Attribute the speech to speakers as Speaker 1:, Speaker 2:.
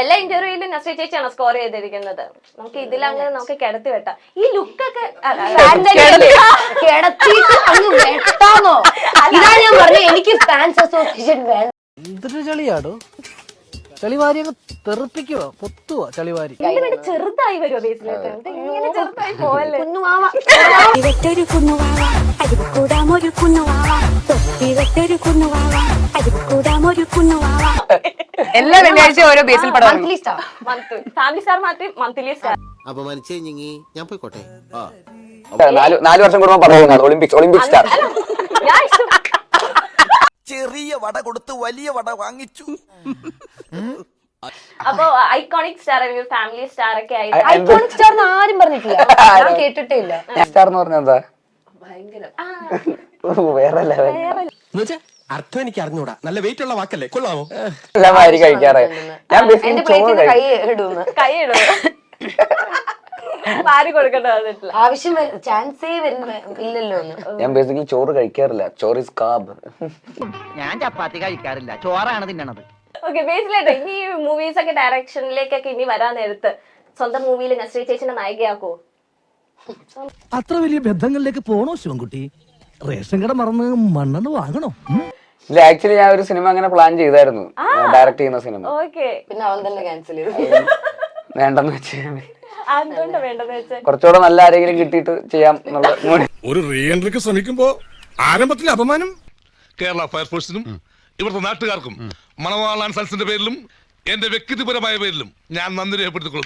Speaker 1: എല്ലാ ഇന്റർവ്യൂയിലും നസ്രിയ ചേച്ചിയാണ് സ്കോർ ചെയ്തിരിക്കുന്നത്. നമുക്ക് ഇതിലങ്ങനെ നമുക്ക് കിടത്തി വെട്ടാം. ഈ ലുക്കൊക്കെ
Speaker 2: കിടത്തിയിട്ട് അങ്ങ് വെട്ടാന്നോ? ഇതാ ഞാൻ പറഞ്ഞു, എനിക്ക് ഫാൻസ് അസോസിയേഷൻ വേണം.
Speaker 3: എന്തൊരു ചളിയാടോ, ചളിവാരിയൊക്കെ തെറിപ്പിക്കുവോ, പൊത്തുവോ ചളിവാരി.
Speaker 1: ചെറുതായി വരുമോ ബേസിലേക്ക്? ഇങ്ങനെ ചെറുതായി പോവല്ലേ?
Speaker 2: കുഞ്ഞുമാവ
Speaker 4: ഇവറ്റൊരു കുന്നുവാവ അരികൂടാമൊരു കുന്നുവാവ തൊപ്പിവറ്റൊരു കുന്നുവാവ അരികൂടാമൊരു കുന്നുവാവ.
Speaker 5: എല്ലാ വെള്ളിയാഴ്ച ഓരോ ബേസിൽ പടം.
Speaker 2: മന്ത്ലി സ്റ്റാർ,
Speaker 1: ഫാമിലി സ്റ്റാർ മാറ്റി മന്ത്ലി സ്റ്റാർ.
Speaker 6: അപമാനിച്ചേ ഞാൻ പോയിക്കോട്ടെ.
Speaker 7: 4 വർഷം കൂടുമ്പോൾ പറയുന്നത് ഒളിമ്പിക് സ്റ്റാർ.
Speaker 6: ചെറിയ വട കൊടുത്ത് വലിയ വട വാങ്ങിച്ചു.
Speaker 1: അപ്പൊ ഐക്കോണിക് സ്റ്റാർ അല്ലെങ്കിൽ ഫാമിലി സ്റ്റാർ ഒക്കെ ആയി.
Speaker 2: ഐക്കോണിക് സ്റ്റാർ ആരും പറഞ്ഞിട്ടില്ല, ഞാൻ കേട്ടിട്ടേ ഇല്ല.
Speaker 7: സ്റ്റാർ എന്ന് പറഞ്ഞ എന്താ? വേറെ ലെവൽ.
Speaker 8: അർത്ഥം എനിക്ക് അറിഞ്ഞൂടാ. നല്ല വെയിറ്റ് ഉള്ള വാക്കല്ലേ, കൊള്ളാമോ?
Speaker 7: എല്ലാം വാരി കഴിക്കാറ്. ഞാൻ
Speaker 2: എന്റെ പ്ലേറ്റിൽ കൈ ഇടുന്നു,
Speaker 1: കൈ ഇടുന്നു, വാരി കൊടുക്കേണ്ട വന്നിട്ടില്ല.
Speaker 2: ആവശ്യം ചാൻസേ ഇല്ലല്ലോ.
Speaker 7: ഞാൻ ബേസിക്കലി ചോറ് കഴിക്കാറില്ല. ചോറ് ഇസ് കാർബ്.
Speaker 9: ഞാൻ ചപ്പാത്തി കഴിക്കാറില്ല, ചോറാണ് തിന്നണത്.
Speaker 1: ഓക്കെ, ബേസിലായിട്ട് ഇനി മൂവീസ് ഒക്കെ ഡയറക്ഷനിലേക്കൊക്കെ ഇനി വരാൻ നേരത്ത് സ്വന്തം മൂവിയിൽ നസ്രിയ ചേച്ചിനെ നായികയാക്കോ?
Speaker 3: അത്ര വലിയ ബന്ധങ്ങളിലേക്ക് പോണോ ശിവൻകുട്ടി? റേഷൻ കട മറന്ന് മണ്ണെണ്ണ വാങ്ങണോ?
Speaker 7: ഇല്ല, ആക്ച്വലി ഞാൻ ഒരു സിനിമ അങ്ങനെ പ്ലാൻ ചെയ്തായിരുന്നു, ഡയറക്ട് ചെയ്യുന്ന സിനിമ.
Speaker 1: ഓക്കെ,
Speaker 2: പിന്നെ അവൻ തന്നെ ക്യാൻസൽ ചെയ്തു.
Speaker 7: വേണ്ടെന്ന് വെച്ച്
Speaker 1: എന്തുകൊണ്ട് വേണ്ടെന്ന് വെച്ചാൽ
Speaker 7: കുറച്ചുകൂടെ നല്ല ആരെങ്കിലും കിട്ടിയിട്ട് ചെയ്യാം എന്നുള്ള.
Speaker 8: ഒരു റീ എൻട്രിക്ക് ശ്രമിക്കുമ്പോ ആരംഭത്തിൽ അപമാനം. കേരള ഫയർഫോഴ്സിനും ഇവിടുത്തെ നാട്ടുകാർക്കും മണവാളാൻ സൽസിന്റെ പേരിലും എന്റെ വ്യക്തിപരമായ പേരിലും ഞാൻ നന്ദി രേഖപ്പെടുത്തിക്കൊള്ളുന്നു.